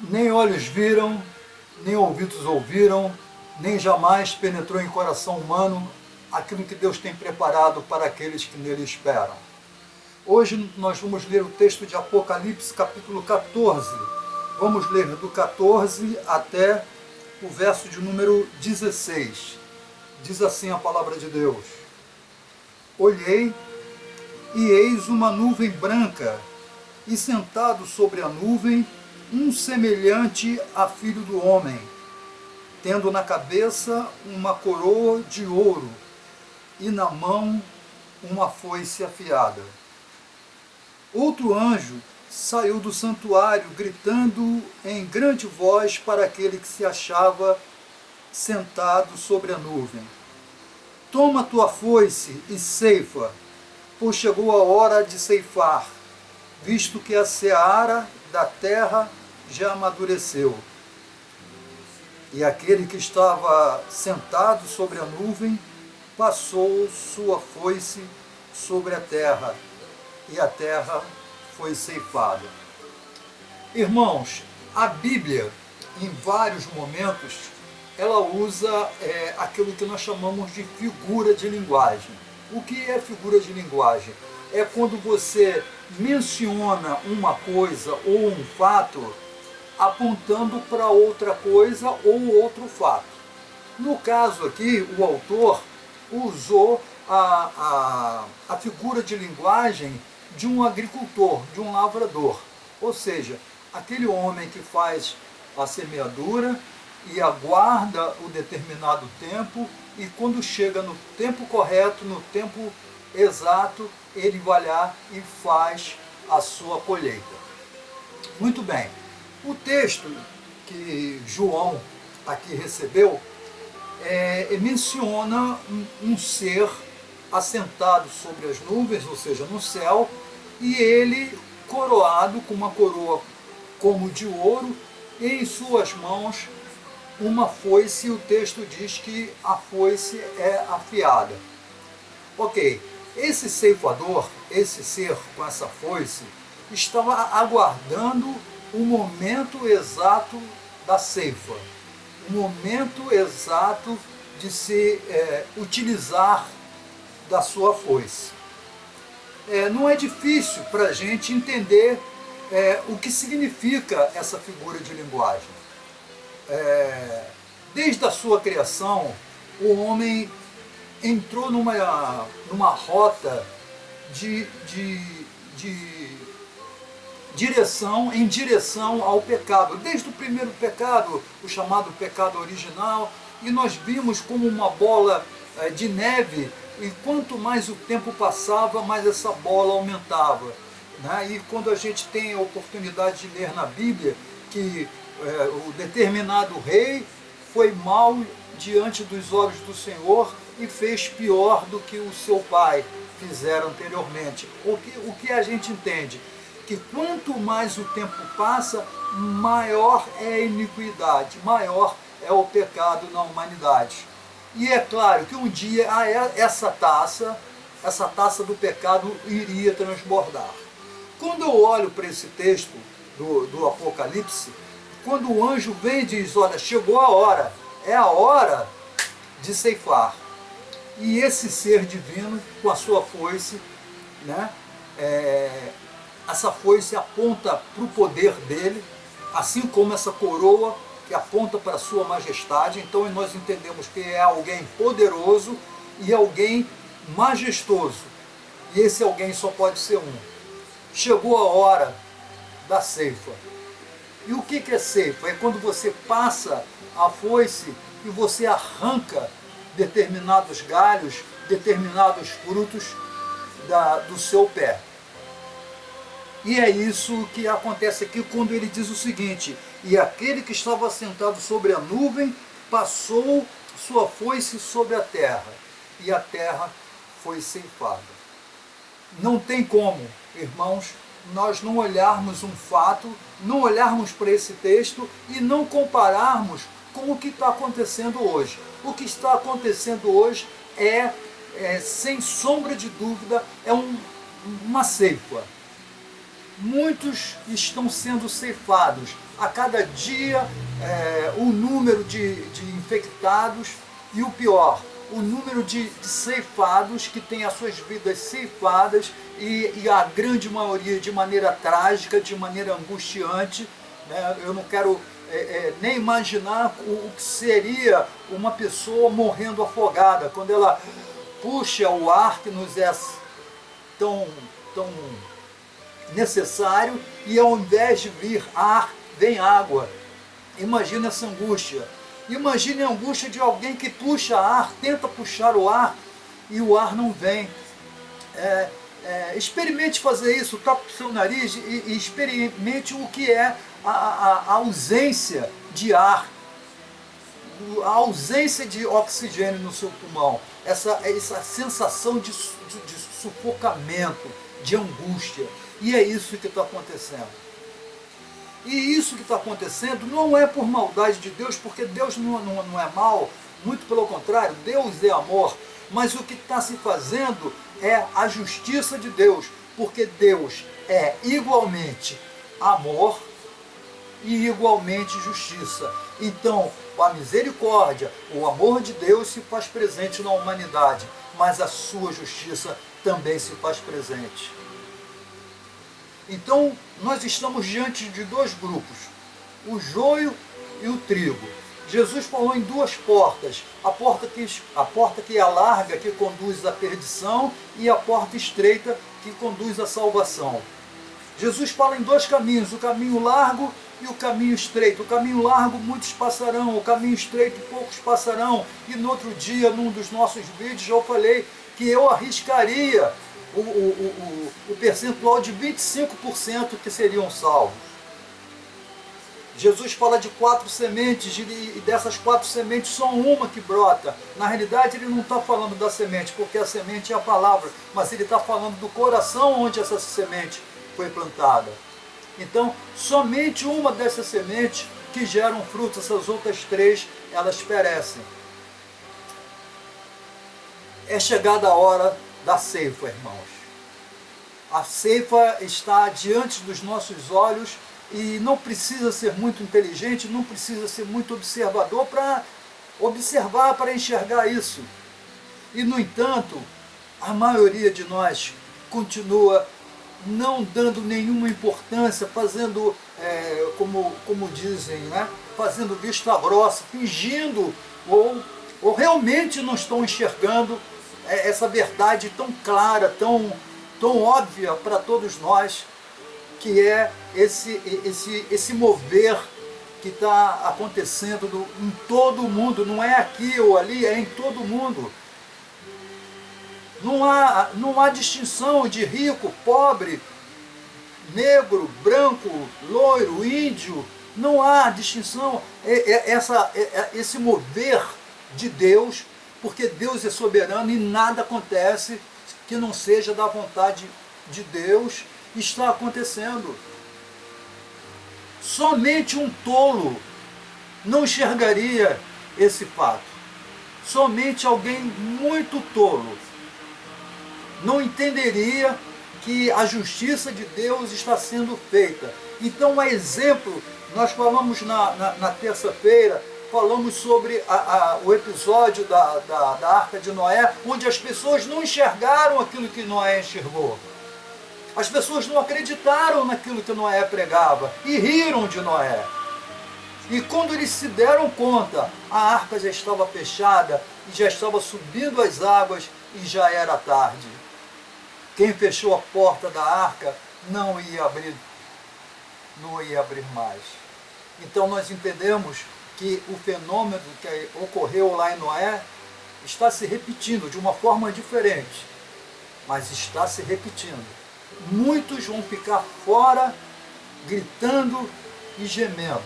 Nem olhos viram, nem ouvidos ouviram, nem jamais penetrou em coração humano aquilo que Deus tem preparado para aqueles que nele esperam. Hoje nós vamos ler o texto de Apocalipse, capítulo 14. Vamos ler do 14 até o verso de número 16. Diz assim a palavra de Deus: Olhei, e eis uma nuvem branca, e sentado sobre a nuvem, um semelhante a filho do homem, tendo na cabeça uma coroa de ouro, e na mão uma foice afiada. Outro anjo saiu do santuário, gritando em grande voz para aquele que se achava sentado sobre a nuvem: Toma tua foice e ceifa, pois chegou a hora de ceifar, visto que a seara da terra já amadureceu. E aquele que estava sentado sobre a nuvem passou sua foice sobre a terra, e a terra foi ceifada. Irmãos, a Bíblia, em vários momentos, ela usa aquilo que nós chamamos de figura de linguagem. O que é figura de linguagem? É quando você menciona uma coisa ou um fato apontando para outra coisa ou outro fato. No caso aqui, o autor usou a figura de linguagem de um agricultor, de um lavrador. Ou seja, aquele homem que faz a semeadura e aguarda o determinado tempo, e quando chega no tempo correto, no tempo exato, ele vai lá e faz a sua colheita. Muito bem. O texto que João aqui recebeu menciona um ser assentado sobre as nuvens, ou seja, no céu, e ele coroado com uma coroa como de ouro, e em suas mãos uma foice, e o texto diz que a foice é afiada. Ok, esse ceifador, esse ser com essa foice, estava aguardando o momento exato da ceifa, o momento exato de se utilizar da sua foice. Não é difícil para a gente entender o que significa essa figura de linguagem. Desde a sua criação, o homem entrou numa rota de direção ao pecado. Desde o primeiro pecado, o chamado pecado original, e nós vimos como uma bola de neve, e quanto mais o tempo passava, mais essa bola aumentava. Né? E quando a gente tem a oportunidade de ler na Bíblia que o determinado rei foi mal diante dos olhos do Senhor e fez pior do que o seu pai fizera anteriormente. O que a gente entende? Que quanto mais o tempo passa, maior é a iniquidade, maior é o pecado na humanidade. E é claro que um dia essa taça do pecado iria transbordar. Quando eu olho para esse texto do Apocalipse, quando o anjo vem e diz: olha, chegou a hora, é a hora de ceifar. E esse ser divino, com a sua foice, né, essa foice aponta para o poder dele, assim como essa coroa que aponta para a sua majestade. Então nós entendemos que é alguém poderoso e alguém majestoso. E esse alguém só pode ser um. Chegou a hora da ceifa. E o que é ceifa? É quando você passa a foice e você arranca determinados galhos, determinados frutos do seu pé. E é isso que acontece aqui quando ele diz o seguinte: e aquele que estava sentado sobre a nuvem passou sua foice sobre a terra, e a terra foi ceifada. Não tem como, irmãos, nós não olharmos um fato, não olharmos para esse texto e não compararmos com o que está acontecendo hoje. O que está acontecendo hoje sem sombra de dúvida, uma ceifa. Muitos estão sendo ceifados, a cada dia o número de infectados e o pior, o número de ceifados que têm as suas vidas ceifadas e a grande maioria de maneira trágica, de maneira angustiante, né? Eu não quero nem imaginar o que seria uma pessoa morrendo afogada, quando ela puxa o ar que nos é tão necessário e ao invés de vir ar, vem água. Imagina essa angústia. Imagine a angústia de alguém que puxa ar, tenta puxar o ar e o ar não vem. Experimente fazer isso, toque o seu nariz e experimente o que é a ausência de ar, a ausência de oxigênio no seu pulmão, essa sensação de sufocamento, de angústia. E é isso que está acontecendo. E isso que está acontecendo não é por maldade de Deus, porque Deus não é mal, muito pelo contrário, Deus é amor. Mas o que está se fazendo é a justiça de Deus, porque Deus é igualmente amor e igualmente justiça. Então, a misericórdia, o amor de Deus se faz presente na humanidade, mas a sua justiça também se faz presente. Então, nós estamos diante de dois grupos, o joio e o trigo. Jesus falou em duas portas, a porta que é larga, que conduz à perdição, e a porta estreita, que conduz à salvação. Jesus fala em dois caminhos, o caminho largo e o caminho estreito. O caminho largo muitos passarão, o caminho estreito poucos passarão. E no outro dia, num dos nossos vídeos, eu falei que eu arriscaria o percentual de 25% que seriam salvos. Jesus fala de 4 sementes, e dessas 4 sementes só uma que brota. Na realidade ele não está falando da semente, porque a semente é a palavra, mas ele está falando do coração onde essa semente foi plantada. Então, somente uma dessas sementes que geram frutos, essas outras 3, elas perecem. É chegada a hora da ceifa, irmãos. A ceifa está diante dos nossos olhos e não precisa ser muito inteligente, não precisa ser muito observador para observar, para enxergar isso. E, no entanto, a maioria de nós continua não dando nenhuma importância, fazendo, como dizem, né? Fazendo vista grossa, fingindo, ou realmente não estão enxergando essa verdade tão clara, tão óbvia para todos nós, que é esse mover que está acontecendo em todo o mundo, não é aqui ou ali, é em todo o mundo. Não há distinção de rico, pobre, negro, branco, loiro, índio, não há distinção. Esse mover de Deus, porque Deus é soberano e nada acontece que não seja da vontade de Deus, está acontecendo. Somente um tolo não enxergaria esse fato. Somente alguém muito tolo não entenderia que a justiça de Deus está sendo feita. Então, a exemplo, nós falamos na terça-feira, falamos sobre o episódio da Arca de Noé, onde as pessoas não enxergaram aquilo que Noé enxergou. As pessoas não acreditaram naquilo que Noé pregava e riram de Noé. E quando eles se deram conta, a arca já estava fechada e já estava subindo as águas e já era tarde. Quem fechou a porta da arca não ia abrir mais. Então nós entendemos que o fenômeno que ocorreu lá em Noé está se repetindo de uma forma diferente, mas está se repetindo. Muitos vão ficar fora, gritando e gemendo,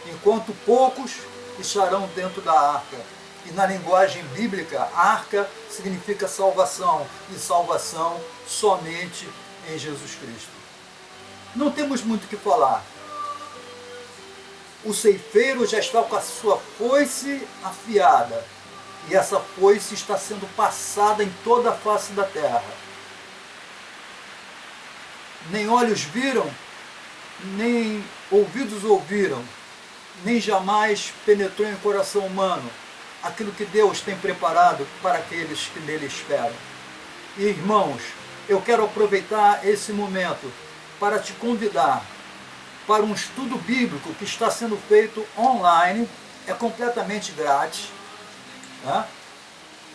enquanto poucos estarão dentro da arca. E na linguagem bíblica, arca significa salvação, e salvação somente em Jesus Cristo. Não temos muito o que falar. O ceifeiro já está com a sua foice afiada, e essa foice está sendo passada em toda a face da terra. Nem olhos viram, nem ouvidos ouviram, nem jamais penetrou em coração humano aquilo que Deus tem preparado para aqueles que nele esperam. E, irmãos, eu quero aproveitar esse momento para te convidar para um estudo bíblico que está sendo feito online, é completamente grátis, né?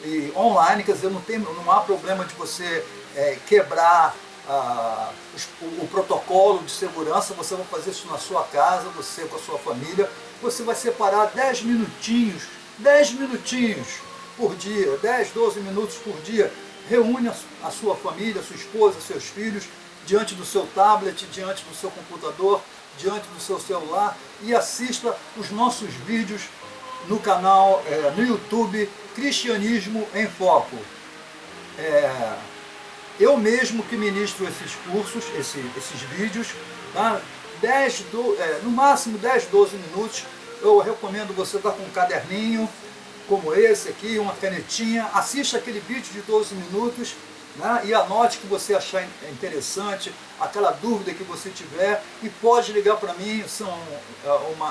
E online, quer dizer, não há problema de você quebrar o protocolo de segurança. Você vai fazer isso na sua casa, você com a sua família, você vai separar 10 minutinhos por dia, 10, 12 minutos por dia, reúne a sua família, a sua esposa, seus filhos, diante do seu tablet, diante do seu computador, diante do seu celular, e assista os nossos vídeos no canal, no YouTube, Cristianismo em Foco. Eu mesmo que ministro esses cursos, esses vídeos, tá? No máximo 10, 12 minutos. Eu recomendo você estar com um caderninho como esse aqui, uma canetinha, assista aquele vídeo de 12 minutos, né? E anote o que você achar interessante, aquela dúvida que você tiver, e pode ligar para mim.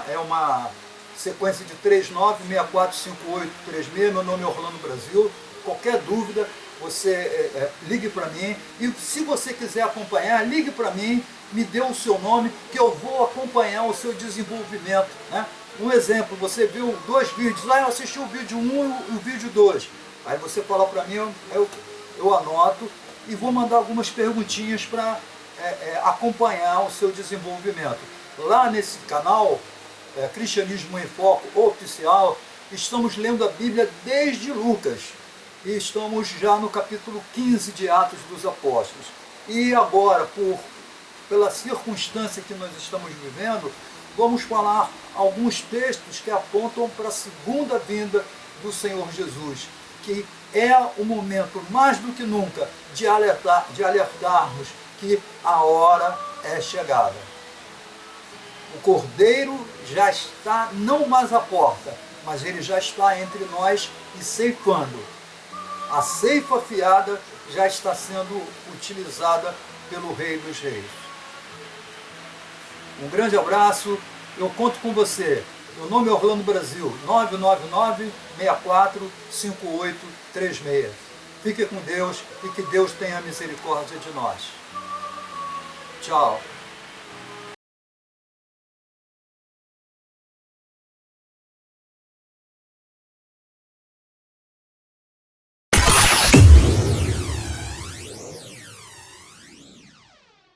É uma sequência de 39645836, meu nome é Orlando Brasil. Qualquer dúvida, você ligue para mim, e se você quiser acompanhar, ligue para mim, me dê o seu nome, que eu vou acompanhar o seu desenvolvimento, né? Um exemplo, você viu 2 vídeos, lá eu assisti o vídeo 1 e o vídeo 2, aí você fala para mim, eu anoto e vou mandar algumas perguntinhas para acompanhar o seu desenvolvimento. Lá nesse canal, Cristianismo em Foco Oficial, estamos lendo a Bíblia desde Lucas, e estamos já no capítulo 15 de Atos dos Apóstolos. E agora, pela circunstância que nós estamos vivendo, vamos falar alguns textos que apontam para a segunda vinda do Senhor Jesus, que é o momento, mais do que nunca, de alertarmos que a hora é chegada. O Cordeiro já está não mais à porta, mas ele já está entre nós e ceifando. A ceifa afiada já está sendo utilizada pelo Rei dos Reis. Um grande abraço, eu conto com você. Meu nome é Orlando Brasil, 999-645836. Fique com Deus e que Deus tenha misericórdia de nós. Tchau.